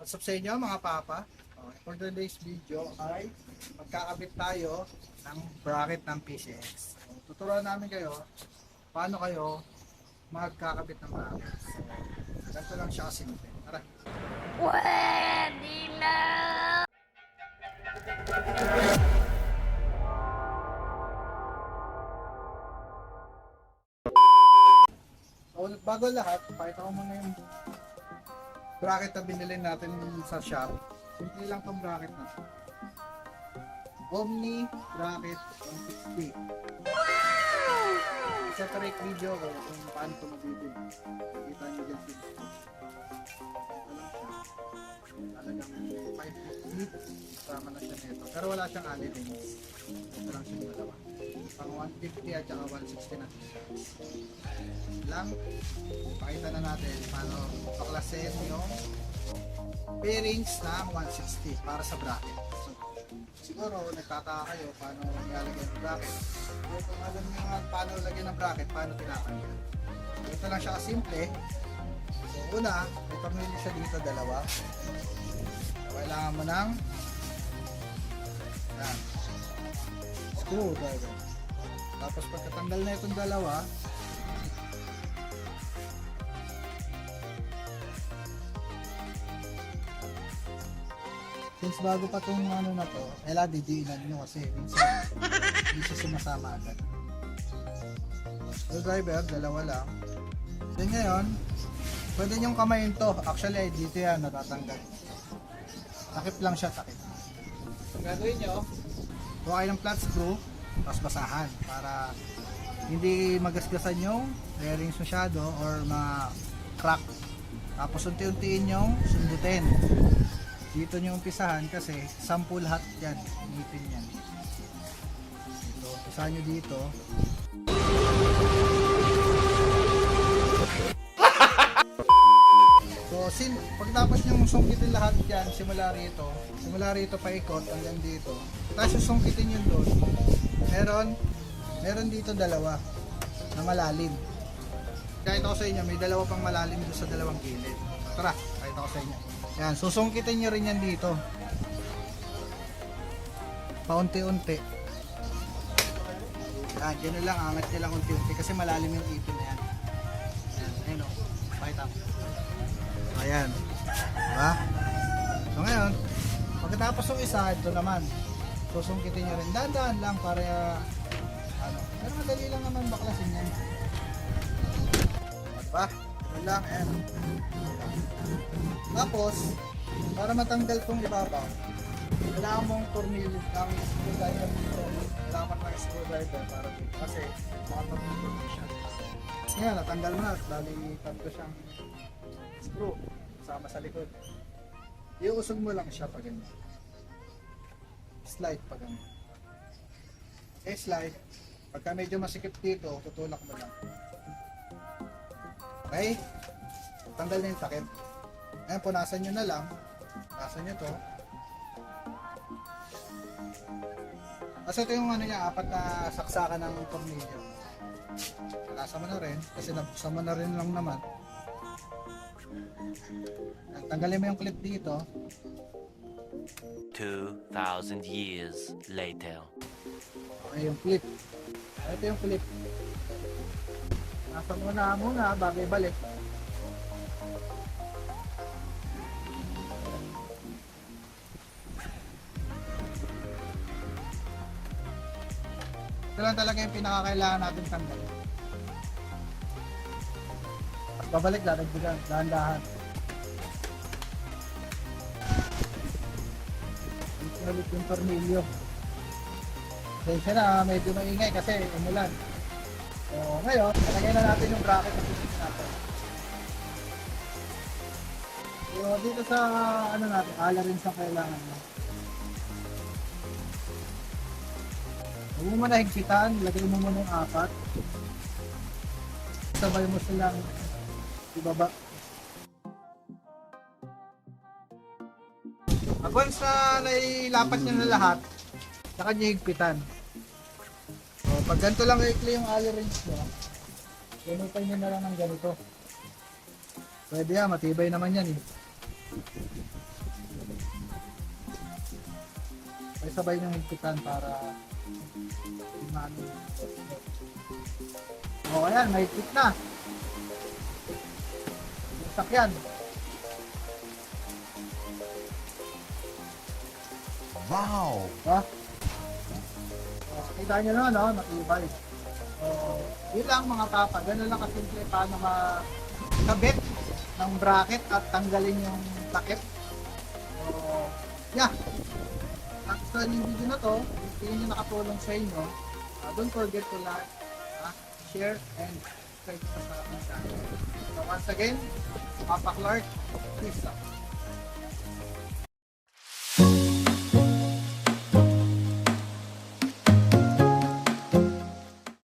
What's up sa inyo mga papa? Okay, for today's video ay magkakabit tayo ng bracket ng PCX. So, tuturuan namin kayo paano kayo magkakabit ng bracket. So, ganito lang siya kasimple. Tara! Pwede na! So, bago lahat, pakita ko muna yung bracket na binili natin sa shop. Simple lang tong bracket na to. Omni bracket 160. Separate video ko kung paano ito mabibili. Nakita nyo dyan sa video. Ito lang siya. Talagang 550. Kasama na siya nito. Pero wala siyang allen rings. Ito lang siya dalawa. Pang 150 at saka 160 na siya. Lang, pakita na natin paano paklasin yung bearings ng 160 para sa bracket. So, siguro nagtataka kayo paano nilalagay ng bracket. So, kung alam nyo nga paano lagyan ng bracket, paano tinatanggal. So, ito lang siya kasimple. So una, may tornilyo siya dito, dalawa. So, kailangan mo ng screwdriver. Tapos pagkatanggal na itong dalawa, since bago pa itong ano na to, kailangan didiinan nyo kasi minsan hindi siya sumasama agad. Screwdriver, dalawa lang. Then ngayon, pwede nyong kamayin to. Actually, dito yan natatanggal. Takip lang siya, takip. Ang gagawin nyo, kuha kayo ng flat screw, tapos basahan para hindi magasgasan yung bearings masyado or ma-crack. Tapos unti-untiin yung sundutin. Dito nyo umpisahan kasi 10 lahat yan, ngipin yan. Ito, umpisahan nyo dito. So, pagtapos nyo sungkitin lahat yan, simula rito paikot hanggang dito. Tapos yung sungkitin yun doon, meron dito dalawa na malalim. Kahit ako sa inyo, may dalawa pang malalim doon sa dalawang gilid. Tara, kahit ako sa inyo. Yan, susungkitin nyo rin yan dito. Paunti-unti. Yan, dyan lang, angat nyo lang unti-unti kasi malalim yung ipin na yan. Yan, ayun o. Pakita. Ayan. Diba? So ngayon, pagkatapos ng isa, ito naman. Susungkitin nyo rin. Dahan-dahan lang para pero madali lang naman baklasin yan. Diba? Yun lang, ayan. Tapos, para matanggal itong ibabaw, kailangan mong tornilyo ng screwdriver dito. Kailangan ng screwdriver para dito. Kasi, makatornilyo siya. Ngayon, natanggal mo na. Dali, tatlo siyang screw. Kasama sa likod. Iusog mo lang siya pag ganyan. Slide pag ganyan. Okay, slide. Pagka medyo masikip dito, tutulak mo lang. Okay? Tanggal na yung takip. Ayan, punasan nyo na lang. Punasan nyo to. Kasi ito yung ano niya, 4 na saksakan ng tornilyo. Punasan mo na rin. Kasi nabuksan mo na rin lang naman. Tanggalin mo yung clip dito. 2,000 years later. Okay, yung clip. Ito yung clip. Nasa muna bago ibalik. Ito lang talaga yung pinakakailangan natin tanggalin. At babalik, dadagdagan, dahan-dahan. Ulit yung tornilyo. Pasensya na, medyo maingay kasi umulan. So, ngayon, nalagay na natin yung bracket na pinili natin. So, dito sa ano natin, ala rin sa kailangan mo. Huwag mo muna higpitan, lagay mo muna yung 4. Sabay mo silang ibaba. Once na nailapat nyo na lahat, saka nyo higpitan. So, pag ganito lang ikli yung allen rings nyo, gamitan nyo na lang ng ganito. Pwede yan, matibay naman yan eh. May sabay niyong higpitan para hindi mano. O, ayan, may higpit na. Yung sakyan. Wow! Diba? Kita nyo na, no? Matibay. So, yun lang mga papa. Ganun lang kasimple paano makabit ng bracket at tanggalin yung takip. So, yeah. Actually, yung video na to, hindi nyo nakatulong sa inyo. Don't forget to like, share, and subscribe sa aking channel. So, once again, Papa Clark, peace out.